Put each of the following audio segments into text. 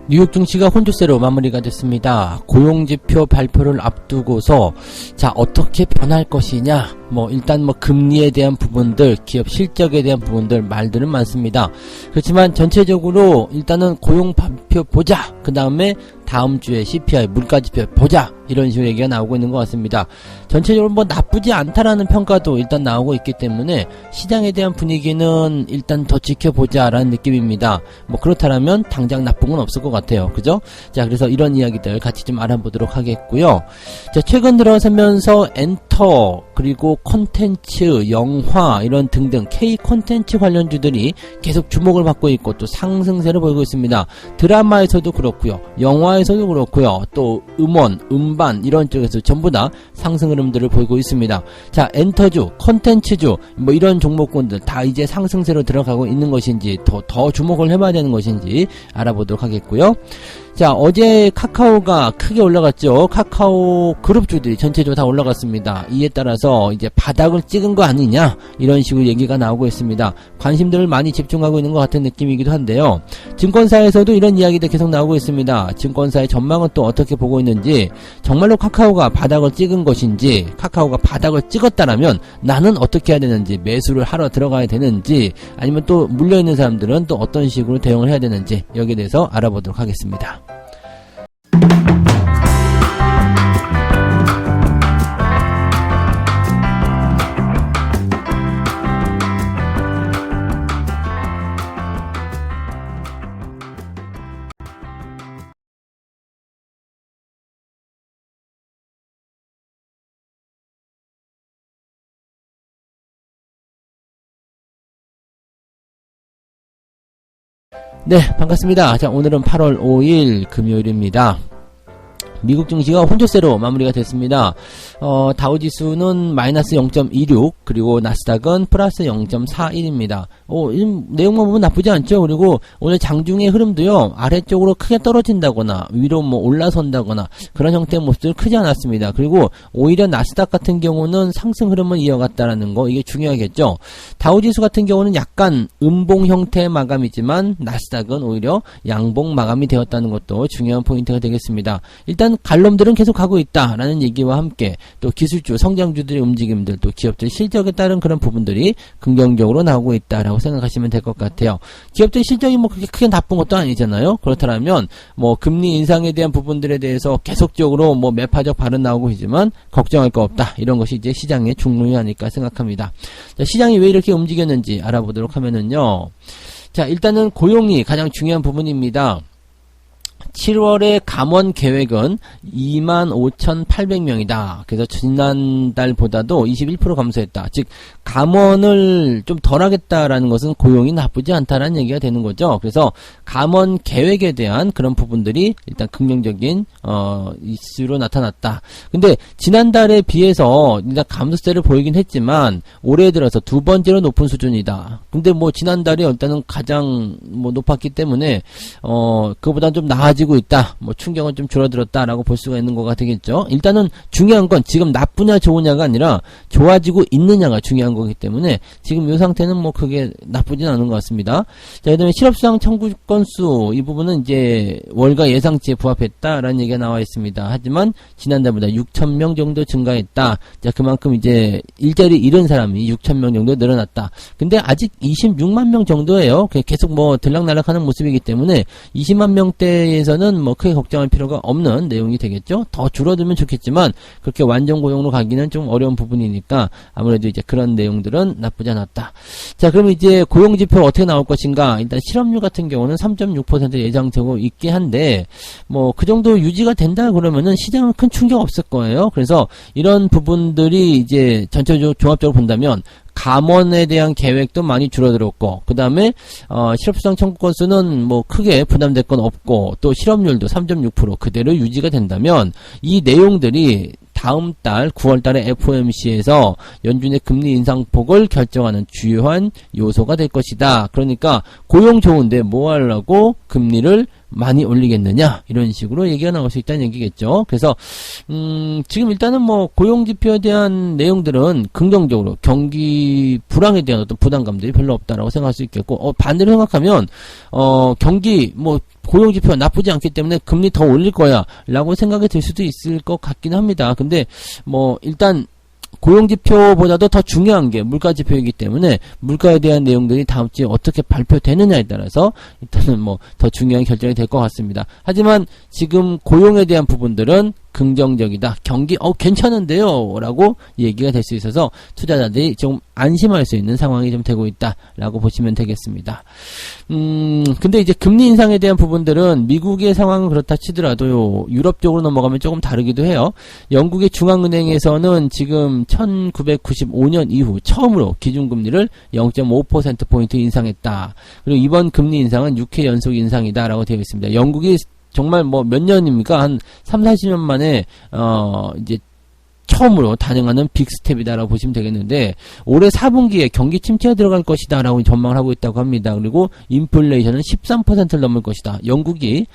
뉴욕 증시가 혼조세로 마무리가 됐습니다. 고용지표 발표를 앞두고서 자 어떻게 변할 것이냐, 일단 금리에 대한 부분들, 기업 실적에 대한 부분들 말들은 많습니다. 그렇지만 전체적으로 일단은 고용 발표 보자, 그 다음에 다음 주에 CPI 물가지표 보자, 이런 식으로 얘기가 나오고 있는 것 같습니다. 전체적으로 나쁘지 않다라는 평가도 일단 나오고 있기 때문에 시장에 대한 분위기는 일단 더 지켜보자 라는 느낌입니다. 그렇다면 당장 나쁜 건 없을 것 같아요. 그죠? 자, 그래서 이런 이야기들 같이 좀 알아보도록 하겠고요. 자, 최근 들어서면서 엔터, 그리고 콘텐츠, 영화 이런 등등 K 콘텐츠 관련주들이 계속 주목을 받고 있고 또 상승세를 보이고 있습니다. 드라마에서도 그렇고요, 영화에서도 그렇고요, 또 음원, 음반 이런 쪽에서 전부 다 상승 흐름들을 보이고 있습니다. 자, 엔터주, 콘텐츠주 이런 종목군들 다 이제 상승세로 들어가고 있는 것인지 더 주목을 해봐야 되는 것인지 알아보도록 하겠고요. 자, 어제 카카오가 크게 올라갔죠. 카카오 그룹주들이 전체적으로 다 올라갔습니다. 이에 따라서 이제 바닥을 찍은 거 아니냐, 이런 식으로 얘기가 나오고 있습니다. 관심들을 많이 집중하고 있는 것 같은 느낌이기도 한데요. 증권사에서도 이런 이야기들 계속 나오고 있습니다. 증권사의 전망은 또 어떻게 보고 있는지, 정말로 카카오가 바닥을 찍은 것인지, 카카오가 바닥을 찍었다라면 나는 어떻게 해야 되는지, 매수를 하러 들어가야 되는지, 아니면 또 물려있는 사람들은 또 어떤 식으로 대응을 해야 되는지, 여기에 대해서 알아보도록 하겠습니다. 네, 반갑습니다. 자, 오늘은 8월 5일 금요일입니다. 미국 증시가 혼조세로 마무리가 됐습니다. 다우지수는 마이너스 0.26, 그리고 나스닥은 플러스 0.41입니다. 내용만 보면 나쁘지 않죠. 그리고 오늘 장중의 흐름도요, 아래쪽으로 크게 떨어진다거나 위로 올라선다거나 그런 형태의 모습들 크지 않았습니다. 그리고 오히려 나스닥 같은 경우는 상승 흐름을 이어갔다라는 거, 이게 중요하겠죠. 다우지수 같은 경우는 약간 음봉 형태의 마감이지만 나스닥은 오히려 양봉 마감이 되었다는 것도 중요한 포인트가 되겠습니다. 일단 갈놈들은 계속 가고 있다라는 얘기와 함께 또 기술주, 성장주들의 움직임들, 또 기업들 실적에 따른 그런 부분들이 긍정적으로 나오고 있다라고 생각하시면 될 것 같아요. 기업들 실적이 그렇게 크게 나쁜 것도 아니잖아요. 그렇다면 금리 인상에 대한 부분들에 대해서 계속적으로 매파적 발언 나오고 있지만 걱정할 거 없다, 이런 것이 이제 시장의 중론이 아닐까 생각합니다. 자, 시장이 왜 이렇게 움직였는지 알아보도록 하면은요. 자, 일단은 고용이 가장 중요한 부분입니다. 7월의 감원 계획은 25,800명이다. 그래서 지난달보다도 21% 감소했다. 즉 감원을 좀 덜 하겠다라는 것은 고용이 나쁘지 않다라는 얘기가 되는 거죠. 그래서 감원 계획에 대한 그런 부분들이 일단 긍정적인 이슈로 나타났다. 근데 지난달에 비해서 일단 감소세를 보이긴 했지만 올해 들어서 두 번째로 높은 수준이다. 근데 지난달에 일단은 가장 높았기 때문에 그거보다는 좀 나아지고 있다, 충격은 좀 줄어들었다라고 볼 수가 있는 거가 되겠죠. 일단은 중요한 건 지금 나쁘냐 좋으냐가 아니라 좋아지고 있느냐가 중요한 거기 때문에 지금 이 상태는 크게 나쁘진 않은 것 같습니다. 자, 그 다음에 실업수당 청구 건수, 이 부분은 이제 월가 예상치에 부합했다라는 얘기가 나와 있습니다. 하지만 지난달보다 6,000명 정도 증가했다. 자, 그만큼 이제 일자리 잃은 사람이 6,000명 정도 늘어났다. 근데 아직 26만 명 정도예요. 계속 들락날락하는 모습이기 때문에 20만 명대에서는 크게 걱정할 필요가 없는 내용이 되겠죠. 더 줄어들면 좋겠지만 그렇게 완전 고용으로 가기는 좀 어려운 부분이니까 아무래도 이제 그런 내용들은 나쁘지 않았다. 자, 그럼 이제 고용지표 어떻게 나올 것인가. 일단 실업률 같은 경우는 3.6% 예상되고 있긴 한데 그 정도 유지가 된다 그러면은 시장은 큰 충격 없을 거예요. 그래서 이런 부분들이 이제 전체적으로 종합적으로 본다면 감원에 대한 계획도 많이 줄어들었고, 그 다음에 실업수당 청구 건수는 크게 부담될 건 없고, 또 실업률도 3.6% 그대로 유지가 된다면 이 내용들이 다음 달 9월 달에 FOMC에서 연준의 금리 인상폭을 결정하는 주요한 요소가 될 것이다. 그러니까 고용 좋은데 뭐 하려고 금리를 많이 올리겠느냐 이런 식으로 얘기가 나올 수 있다는 얘기겠죠. 그래서 지금 일단은 뭐 고용지표에 대한 내용들은 긍정적으로 경기 불황에 대한 어떤 부담감들이 별로 없다라고 생각할 수 있겠고, 반대로 생각하면 경기 뭐 고용지표가 나쁘지 않기 때문에 금리 더 올릴 거야 라고 생각이 들 수도 있을 것 같긴 합니다. 근데 뭐 일단 고용지표보다도 더 중요한 게 물가지표이기 때문에 물가에 대한 내용들이 다음 주에 어떻게 발표되느냐에 따라서 일단은 뭐 더 중요한 결정이 될 것 같습니다. 하지만 지금 고용에 대한 부분들은 긍정적이다. 경기 괜찮은데요 라고 얘기가 될 수 있어서 투자자들이 좀 안심할 수 있는 상황이 좀 되고 있다 라고 보시면 되겠습니다. 근데 이제 금리 인상에 대한 부분들은 미국의 상황은 그렇다 치더라도요, 유럽 쪽으로 넘어가면 조금 다르기도 해요. 영국의 중앙은행에서는 지금 1995년 이후 처음으로 기준금리를 0.5%포인트 인상했다. 그리고 이번 금리 인상은 6회 연속 인상이다 라고 되어 있습니다. 영국이 정말 뭐 몇 년입니까? 한 3, 40년 만에 이제 처음으로 단행하는 빅스텝이다라고 보시면 되겠는데, 올해 4분기에 경기 침체가 들어갈 것이다 라고 전망을 하고 있다고 합니다. 그리고 인플레이션은 13%를 넘을 것이다. 영국이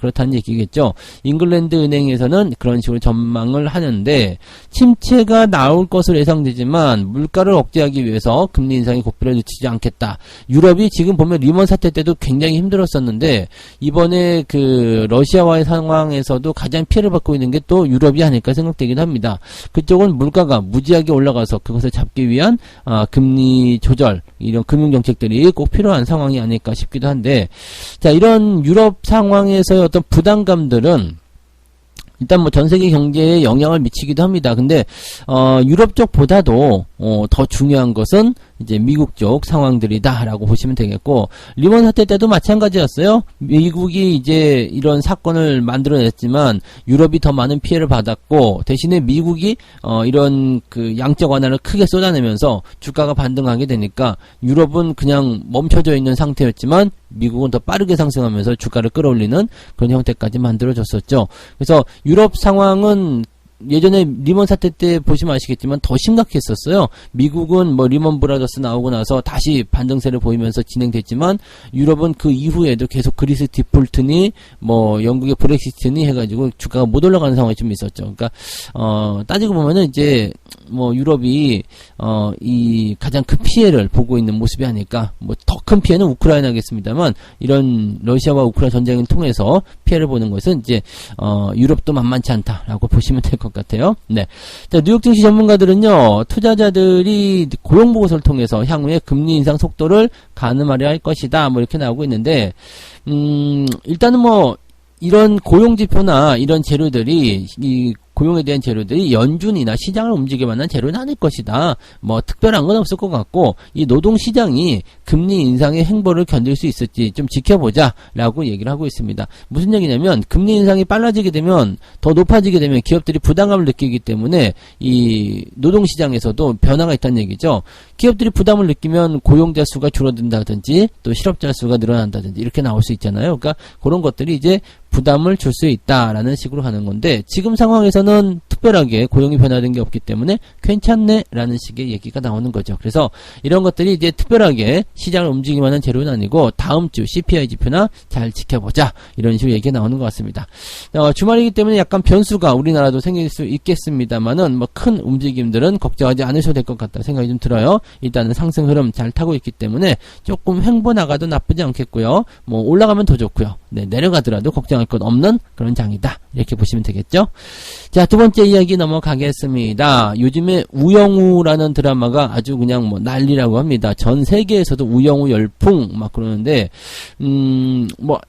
그렇다는 얘기겠죠. 잉글랜드 은행에서는 그런 식으로 전망을 하는데, 침체가 나올 것으로 예상되지만 물가를 억제하기 위해서 금리 인상이 고삐를 늦추지 않겠다. 유럽이 지금 보면 리먼 사태 때도 굉장히 힘들었었는데, 이번에 그 러시아와의 상황에서도 가장 피해를 받고 있는 게 또 유럽이 아닐까 생각되기도 합니다. 그쪽은 물가가 무지하게 올라가서 그것을 잡기 위한 금리 조절, 이런 금융정책들이 꼭 필요한 상황이 아닐까 싶기도 한데, 자, 이런 유럽 상황에서의 어떤 부담감들은 일단 뭐 전 세계 경제에 영향을 미치기도 합니다. 근데 유럽 쪽보다도 더 중요한 것은 이제 미국 쪽 상황들이다라고 보시면 되겠고, 리먼 사태 때도 마찬가지였어요. 미국이 이제 이런 사건을 만들어냈지만 유럽이 더 많은 피해를 받았고, 대신에 미국이 이런 그 양적 완화를 크게 쏟아내면서 주가가 반등하게 되니까 유럽은 그냥 멈춰져 있는 상태였지만 미국은 더 빠르게 상승하면서 주가를 끌어올리는 그런 형태까지 만들어졌었죠. 그래서 유럽 상황은 예전에 리먼 사태 때 보시면 아시겠지만 더 심각했었어요. 미국은 뭐 리먼 브라더스 나오고 나서 다시 반등세를 보이면서 진행됐지만, 유럽은 그 이후에도 계속 그리스 디폴트니 뭐 영국의 브렉시트니 해가지고 주가가 못 올라가는 상황이 좀 있었죠. 그러니까 따지고 보면은 이제 뭐 유럽이 이 가장 큰 피해를 보고 있는 모습이 아닐까. 뭐 더 큰 피해는 우크라이나겠습니다만, 이런 러시아와 우크라이나 전쟁을 통해서 피해를 보는 것은 이제 유럽도 만만치 않다라고 보시면 될 것 같아요. 네. 자, 뉴욕 증시 전문가들은요, 투자자들이 고용 보고서를 통해서 향후에 금리 인상 속도를 가늠하려 할 것이다, 뭐 이렇게 나오고 있는데, 일단은 뭐 이런 고용 지표나 이런 재료들이, 이 고용에 대한 재료들이 연준이나 시장을 움직일 만한 재료는 아닐 것이다. 뭐 특별한 건 없을 것 같고, 이 노동시장이 금리 인상의 행보를 견딜 수 있을지 좀 지켜보자 라고 얘기를 하고 있습니다. 무슨 얘기냐면, 금리 인상이 빨라지게 되면, 더 높아지게 되면 기업들이 부담감을 느끼기 때문에 이 노동시장에서도 변화가 있다는 얘기죠. 기업들이 부담을 느끼면 고용자 수가 줄어든다든지 또 실업자 수가 늘어난다든지 이렇게 나올 수 있잖아요. 그러니까 그런 것들이 이제 부담을 줄 수 있다라는 식으로 가는 건데, 지금 상황에서는 특별하게 고용이 변화된 게 없기 때문에 괜찮네 라는 식의 얘기가 나오는 거죠. 그래서 이런 것들이 이제 특별하게 시장을 움직이기 하는 재료는 아니고, 다음 주 CPI 지표나 잘 지켜보자 이런 식으로 얘기가 나오는 것 같습니다. 주말이기 때문에 약간 변수가 우리나라도 생길 수 있겠습니다만은 뭐 큰 움직임들은 걱정하지 않으셔도 될 것 같다 생각이 좀 들어요. 일단은 상승 흐름 잘 타고 있기 때문에 조금 횡보 나가도 나쁘지 않겠고요. 뭐 올라가면 더 좋고요. 네, 내려가더라도 걱정할 것 없는 그런 장이다 이렇게 보시면 되겠죠. 자, 두 번째 이야기 넘어가겠습니다. 요즘에 우영우라는 드라마가 아주 그냥 뭐 난리라고 합니다. 전 세계에서도 우영우 열풍 막 그러는데, 뭐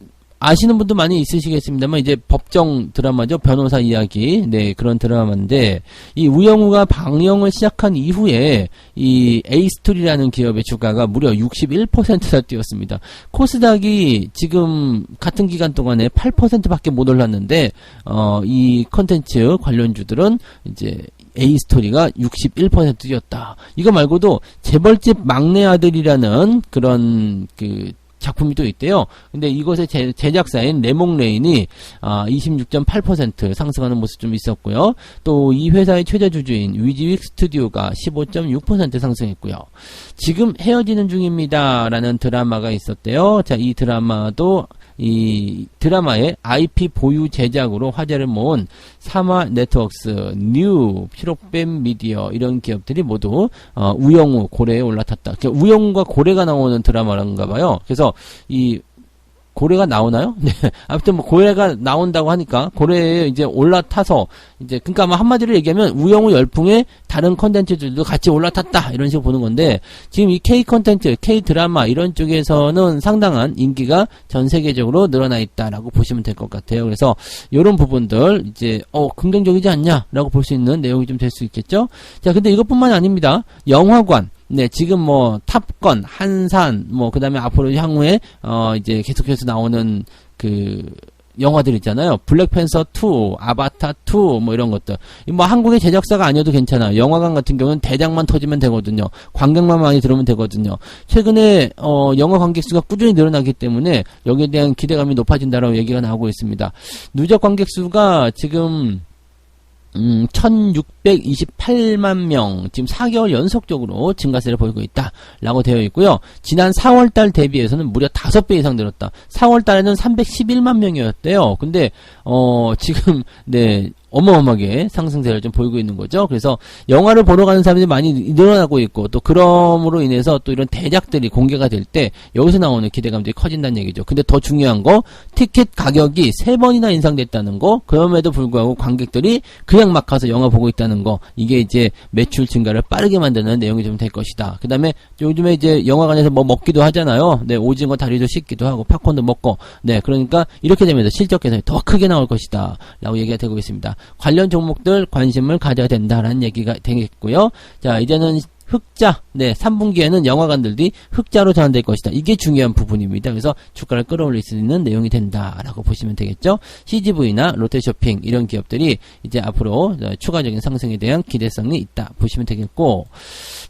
아시는 분도 많이 있으시겠습니다만, 이제 법정 드라마죠. 변호사 이야기. 네, 그런 드라마인데, 이 우영우가 방영을 시작한 이후에 이 에이스토리라는 기업의 주가가 무려 61%나 뛰었습니다. 코스닥이 지금 같은 기간 동안에 8%밖에 못 올랐는데, 이 컨텐츠 관련주들은 이제 A스토리가 61% 뛰었다. 이거 말고도 재벌집 막내 아들이라는 그런 그 작품이 또 있대요. 근데 이것의 제작사인 레몽레인이 26.8% 상승하는 모습 좀 있었고요. 또 이 회사의 최대 주주인 위즈윅 스튜디오가 15.6% 상승했고요. 지금 헤어지는 중입니다 라는 드라마가 있었대요. 자, 이 드라마도 이 드라마의 IP 보유 제작으로 화제를 모은 사마 네트워크스, 뉴, 피록뱀 미디어 이런 기업들이 모두 우영우 고래에 올라탔다. 그러니까 우영우가 고래가 나오는 드라마인가 봐요. 그래서 이 고래가 나오나요? 네. 아무튼 뭐 고래가 나온다고 하니까 고래에 이제 올라타서 이제 그러니까 뭐 한마디로 얘기하면 우영우 열풍에 다른 컨텐츠들도 같이 올라탔다 이런 식으로 보는 건데 지금 이 K 컨텐츠, K 드라마 이런 쪽에서는 상당한 인기가 전 세계적으로 늘어나 있다라고 보시면 될 것 같아요. 그래서 이런 부분들 이제 긍정적이지 않냐라고 볼 수 있는 내용이 좀 될 수 있겠죠. 자, 근데 이것뿐만이 아닙니다. 영화관. 네, 지금 뭐 탑건, 한산, 뭐 그다음에 앞으로 향후에 이제 계속해서 나오는 그 영화들 있잖아요. 블랙팬서 2, 아바타 2, 뭐 이런 것들. 뭐 한국의 제작사가 아니어도 괜찮아요. 영화관 같은 경우는 대작만 터지면 되거든요. 관객만 많이 들어오면 되거든요. 최근에 영화 관객 수가 꾸준히 늘어나기 때문에 여기에 대한 기대감이 높아진다라고 얘기가 나오고 있습니다. 누적 관객 수가 지금 1628만 명, 지금 4개월 연속적으로 증가세를 보이고 있다, 라고 되어 있고요. 지난 4월달 대비해서는 무려 5배 이상 늘었다. 4월달에는 311만 명이었대요. 근데, 지금, 네, 어마어마하게 상승세를 좀 보이고 있는 거죠. 그래서 영화를 보러 가는 사람들이 많이 늘어나고 있고 또 그럼으로 인해서 또 이런 대작들이 공개가 될 때 여기서 나오는 기대감들이 커진다는 얘기죠. 근데 더 중요한 거 티켓 가격이 3번이나 인상됐다는 거, 그럼에도 불구하고 관객들이 그냥 막 가서 영화 보고 있다는 거, 이게 이제 매출 증가를 빠르게 만드는 내용이 좀 될 것이다. 그 다음에 요즘에 이제 영화관에서 뭐 먹기도 하잖아요. 네, 오징어 다리도 씹기도 하고 팝콘도 먹고, 네, 그러니까 이렇게 되면서 실적 개선이 더 크게 나올 것이다 라고 얘기가 되고 있습니다. 관련 종목들 관심을 가져야 된다라는 얘기가 되겠고요. 자, 이제는 흑자, 네, 3분기에는 영화관들이 흑자로 전환될 것이다. 이게 중요한 부분입니다. 그래서 주가를 끌어올릴 수 있는 내용이 된다라고 보시면 되겠죠. CGV나 롯데쇼핑 이런 기업들이 이제 앞으로 추가적인 상승에 대한 기대성이 있다 보시면 되겠고,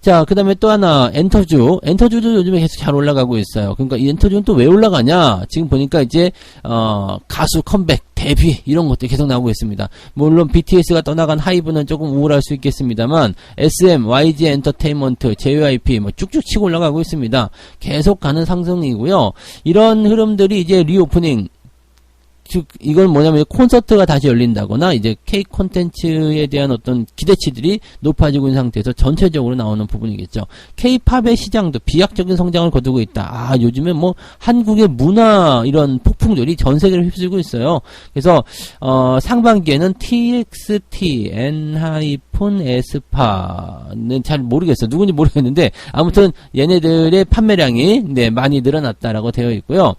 자, 그 다음에 또 하나 엔터주도 요즘에 계속 잘 올라가고 있어요. 그러니까 이 엔터주는 또 왜 올라가냐, 지금 보니까 이제 가수 컴백, 데뷔 이런 것들이 계속 나오고 있습니다. 물론 BTS가 떠나간 하이브는 조금 우울할 수 있겠습니다만 SM, YG 엔터테인먼트, JYP 뭐 쭉쭉 치고 올라가고 있습니다. 계속 가는 상승이고요. 이런 흐름들이 이제 리오프닝, 즉 이건 뭐냐면 콘서트가 다시 열린다거나 이제 K 콘텐츠에 대한 어떤 기대치들이 높아지고 있는 상태에서 전체적으로 나오는 부분이겠죠. K-팝의 시장도 비약적인 성장을 거두고 있다. 아, 요즘에 뭐 한국의 문화 이런 폭풍들이 전 세계를 휩쓸고 있어요. 그래서 상반기에는 TXT, ENHYPEN-에스파는 잘 모르겠어요. 누군지 모르겠는데 아무튼 얘네들의 판매량이 네, 많이 늘어났다라고 되어 있고요.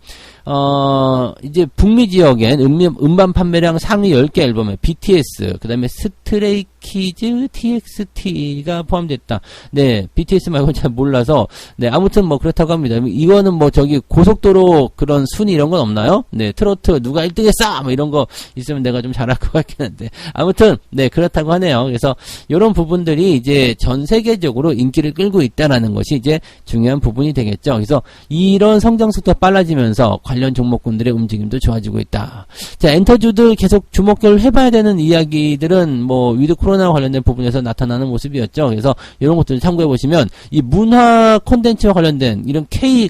이제 북미 지역엔 음반 판매량 상위 10개 앨범에 BTS, 그 다음에 스트레이키즈, TXT가 포함됐다. 네, BTS 말고는 잘 몰라서, 네, 아무튼 뭐 그렇다고 합니다. 이거는 뭐 저기 고속도로 그런 순위 이런 건 없나요? 네, 트로트 누가 1등 했어! 뭐 이런 거 있으면 내가 좀 잘할 것 같긴 한데. 아무튼, 네, 그렇다고 하네요. 그래서 이런 부분들이 이제 전 세계적으로 인기를 끌고 있다라는 것이 이제 중요한 부분이 되겠죠. 그래서 이런 성장 속도가 빨라지면서 관련 종목군들의 움직임도 좋아지고 있다. 자, 엔터주들 계속 주목을 해봐야 되는 이야기들은 뭐 위드 코로나와 관련된 부분에서 나타나는 모습이었죠. 그래서 이런 것들을 참고해 보시면 이 문화 콘텐츠와 관련된 이런 K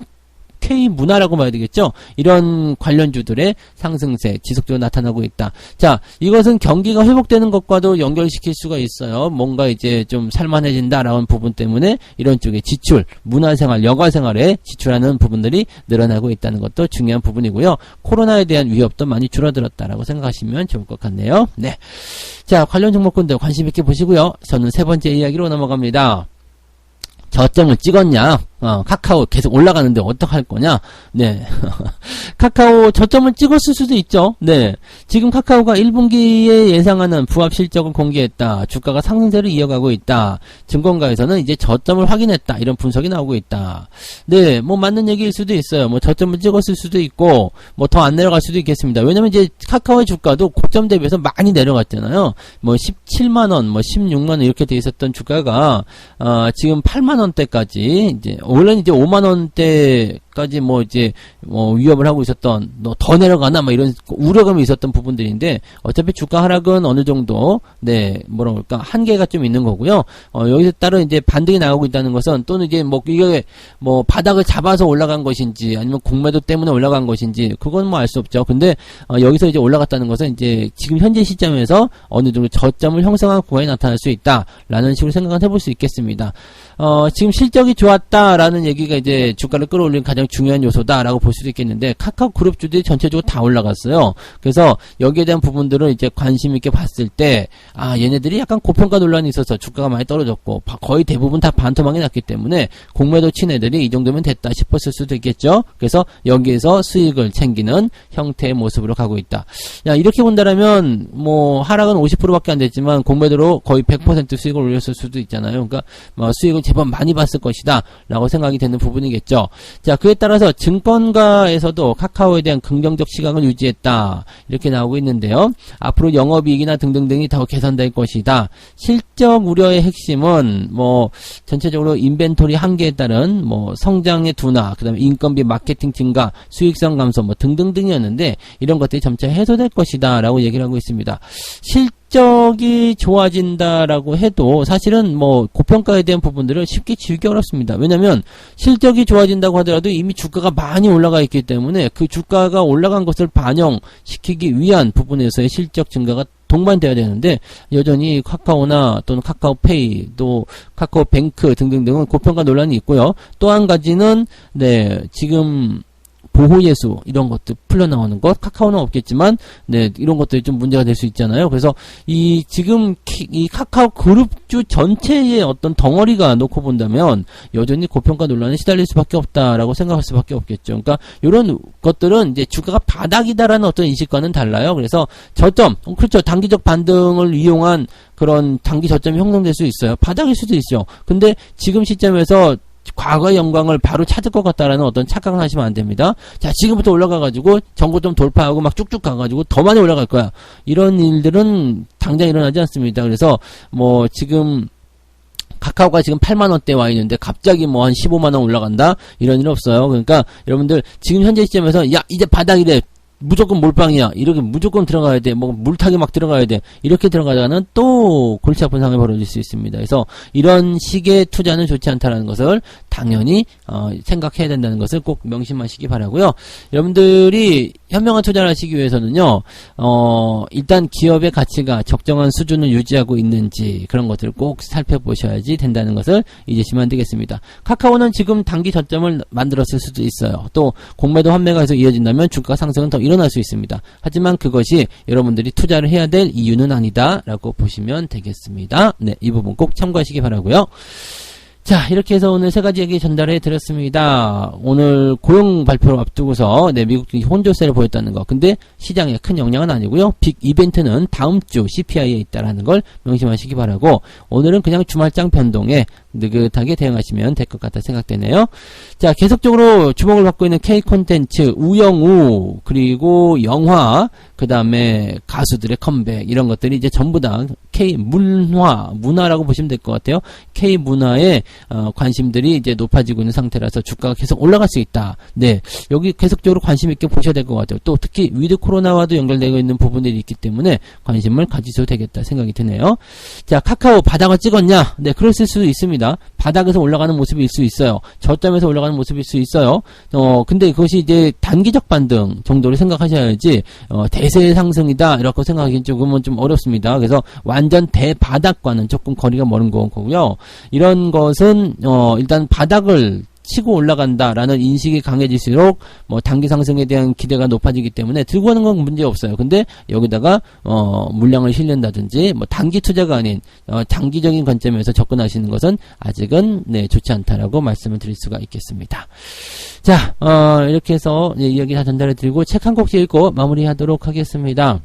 문화라고 봐야 되겠죠. 이런 관련주들의 상승세 지속적으로 나타나고 있다. 자, 이것은 경기가 회복되는 것과도 연결시킬 수가 있어요. 뭔가 이제 좀 살만해진다라는 부분 때문에 이런 쪽에 지출, 문화생활, 여가생활에 지출하는 부분들이 늘어나고 있다는 것도 중요한 부분이고요. 코로나에 대한 위협도 많이 줄어들었다라고 생각하시면 좋을 것 같네요. 네. 자, 관련 종목군들 관심 있게 보시고요. 저는 세 번째 이야기로 넘어갑니다. 저점을 찍었냐? 카카오 계속 올라가는데 어떡할 거냐? 네. 카카오 저점을 찍었을 수도 있죠. 네. 지금 카카오가 1분기에 예상하는 부합 실적을 공개했다. 주가가 상승세를 이어가고 있다. 증권가에서는 이제 저점을 확인했다. 이런 분석이 나오고 있다. 네. 뭐 맞는 얘기일 수도 있어요. 뭐 저점을 찍었을 수도 있고, 뭐 더 안 내려갈 수도 있겠습니다. 왜냐면 이제 카카오의 주가도 고점 대비해서 많이 내려갔잖아요. 뭐 17만원, 뭐 16만원 이렇게 돼 있었던 주가가, 지금 8만원대까지 이제 원래는 이제 5만원대 까지 뭐 이제 위협을 하고 있었던 더 내려가나 뭐 이런 우려감이 있었던 부분들인데 어차피 주가 하락은 어느 정도 뭐라 그럴까 한계가 좀 있는 거고요. 여기서 따른 이제 반등이 나오고 있다는 것은 또는 이제 이게 바닥을 잡아서 올라간 것인지 아니면 공매도 때문에 올라간 것인지 그건 뭐 알 수 없죠. 근데 여기서 이제 올라갔다는 것은 이제 지금 현재 시점에서 어느 정도 저점을 형성한 구간이 나타날 수 있다라는 식으로 생각을 해볼 수 있겠습니다. 지금 실적이 좋았다라는 얘기가 이제 주가를 끌어올리는 가장 중요한 요소다라고 볼 수도 있겠는데 카카오 그룹주들이 전체적으로 다 올라갔어요. 그래서 여기에 대한 부분들을 이제 관심 있게 봤을 때 얘네들이 약간 고평가 논란이 있어서 주가가 많이 떨어졌고 거의 대부분 다 반토막이 났기 때문에 공매도 친 애들이 이 정도면 됐다 싶었을 수도 있겠죠. 그래서 여기에서 수익을 챙기는 형태의 모습으로 가고 있다. 이렇게 본다라면 하락은 50%밖에 안 됐지만 공매도로 거의 100% 수익을 올렸을 수도 있잖아요. 그러니까 수익을 제법 많이 봤을 것이다 라고 생각이 되는 부분이겠죠. 자, 그에 따라서 증권가에서도 카카오에 대한 긍정적 시각을 유지했다 이렇게 나오고 있는데요. 앞으로 영업이익이나 등등등이 더 개선될 것이다. 실적 우려의 핵심은 전체적으로 인벤토리 한계에 따른 성장의 둔화, 그 다음에 인건비 마케팅 증가, 수익성 감소 등등등이었는데 이런 것들이 점차 해소될 것이다 라고 얘기를 하고 있습니다. 실적이 좋아진다라고 해도 사실은 고평가에 대한 부분들을 쉽게 지우기 어렵습니다. 왜냐면 실적이 좋아진다고 하더라도 이미 주가가 많이 올라가 있기 때문에 그 주가가 올라간 것을 반영시키기 위한 부분에서의 실적 증가가 동반돼야 되는데 여전히 카카오나 또는 카카오페이 또 카카오뱅크 등등등은 고평가 논란이 있고요. 또 한 가지는 지금 보호예수 이런 것들 풀려나오는 것 카카오는 없겠지만 이런 것들이 좀 문제가 될 수 있잖아요. 그래서 지금 이 카카오 그룹주 전체의 어떤 덩어리가 놓고 본다면 여전히 고평가 논란에 시달릴 수밖에 없다라고 생각할 수밖에 없겠죠. 그러니까 이런 것들은 이제 주가가 바닥이다라는 어떤 인식과는 달라요. 그래서 저점 그렇죠. 단기적 반등을 이용한 그런 단기 저점이 형성될 수 있어요. 바닥일 수도 있죠. 근데 지금 시점에서 과거의 영광을 바로 찾을 것 같다라는 어떤 착각을 하시면 안 됩니다. 자, 지금부터 올라가가지고 정고점 돌파하고 막 쭉쭉 가가지고 더 많이 올라갈 거야. 이런 일들은 당장 일어나지 않습니다. 그래서 지금 카카오가 지금 8만원대 와 있는데 갑자기 한 15만원 올라간다? 이런 일 없어요. 그러니까 여러분들 지금 현재 시점에서 이제 바닥이래. 무조건 몰빵이야. 이렇게 무조건 들어가야 돼. 물타기 막 들어가야 돼. 이렇게 들어가다가는 또 골치 아픈 상황이 벌어질 수 있습니다. 그래서 이런 식의 투자는 좋지 않다는 것을 당연히 생각해야 된다는 것을 꼭 명심하시기 바라고요. 여러분들이 현명한 투자를 하시기 위해서는요. 일단 기업의 가치가 적정한 수준을 유지하고 있는지 그런 것들을 꼭 살펴보셔야지 된다는 것을 잊으시면 안 되겠습니다. 카카오는 지금 단기 저점을 만들었을 수도 있어요. 또 공매도 환매가 해서 이어진다면 주가 상승은 더 일어날 수 있습니다. 하지만 그것이 여러분들이 투자를 해야 될 이유는 아니다 라고 보시면 되겠습니다. 이 부분 꼭 참고하시기 바라고요. 자, 이렇게 해서 오늘 세 가지 얘기 전달해 드렸습니다. 오늘 고용 발표를 앞두고서 미국 증시 혼조세를 보였다는 거. 근데 시장에 큰 영향은 아니고요. 빅 이벤트는 다음 주 CPI에 있다라는 걸 명심하시기 바라고 오늘은 그냥 주말장 변동에 느긋하게 대응하시면 될 것 같다 생각되네요. 자, 계속적으로 주목을 받고 있는 K 콘텐츠, 우영우, 그리고 영화, 그 다음에 가수들의 컴백 이런 것들이 이제 전부 다 문화라고 보시면 될 것 같아요. K문화에 관심들이 이제 높아지고 있는 상태라서 주가가 계속 올라갈 수 있다. 여기 계속적으로 관심 있게 보셔야 될 것 같아요. 또 특히 위드 코로나와도 연결되어 있는 부분들이 있기 때문에 관심을 가지셔도 되겠다 생각이 드네요. 자, 카카오 바닥을 찍었냐? 그럴 수도 있습니다. 바닥에서 올라가는 모습일 수 있어요. 저점에서 올라가는 모습일 수 있어요. 근데 그것이 이제 단기적 반등 정도로 생각하셔야지 대세 상승이다 이렇게 생각하기는 조금은 좀 어렵습니다. 그래서 완전 대바닥과는 조금 거리가 먼 거고요. 이런 것은 일단 바닥을 치고 올라간다라는 인식이 강해질수록 단기 상승에 대한 기대가 높아지기 때문에 들고 가는 건 문제 없어요. 근데 여기다가 물량을 실는다든지 단기 투자가 아닌 장기적인 관점에서 접근하시는 것은 아직은 좋지 않다라고 말씀을 드릴 수가 있겠습니다. 자, 이렇게 해서 이야기 다 전달해 드리고 책 한 곡씩 읽고 마무리하도록 하겠습니다.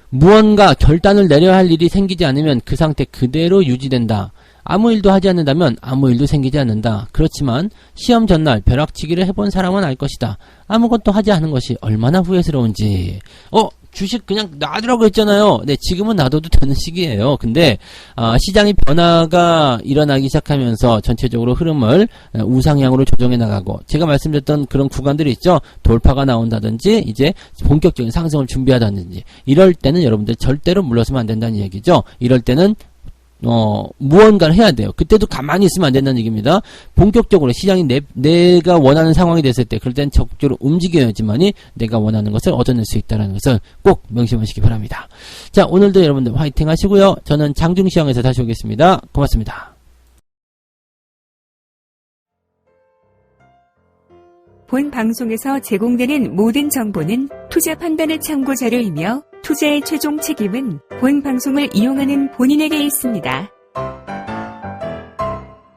무언가 결단을 내려야 할 일이 생기지 않으면 그 상태 그대로 유지된다. 아무 일도 하지 않는다면 아무 일도 생기지 않는다. 그렇지만 시험 전날 벼락치기를 해본 사람은 알 것이다. 아무것도 하지 않은 것이 얼마나 후회스러운지. 주식 그냥 놔두라고 했잖아요. 네, 지금은 놔둬도 되는 시기예요. 근데 시장의 변화가 일어나기 시작하면서 전체적으로 흐름을 우상향으로 조정해 나가고, 제가 말씀드렸던 그런 구간들이 있죠. 돌파가 나온다든지 이제 본격적인 상승을 준비하다든지, 이럴 때는 여러분들 절대로 물러서면 안 된다는 얘기죠. 이럴 때는 무언가를 해야 돼요. 그때도 가만히 있으면 안 된다는 얘기입니다. 본격적으로 시장이 내가 원하는 상황이 됐을 때, 그럴 땐 적극적으로 움직여야지만이 내가 원하는 것을 얻어낼 수 있다는 것을 꼭 명심하시기 바랍니다. 자, 오늘도 여러분들 화이팅 하시고요. 저는 장중시황에서 다시 오겠습니다. 고맙습니다. 본 방송에서 제공되는 모든 정보는 투자 판단의 참고 자료이며 투자의 최종 책임은 본 방송을 이용하는 본인에게 있습니다.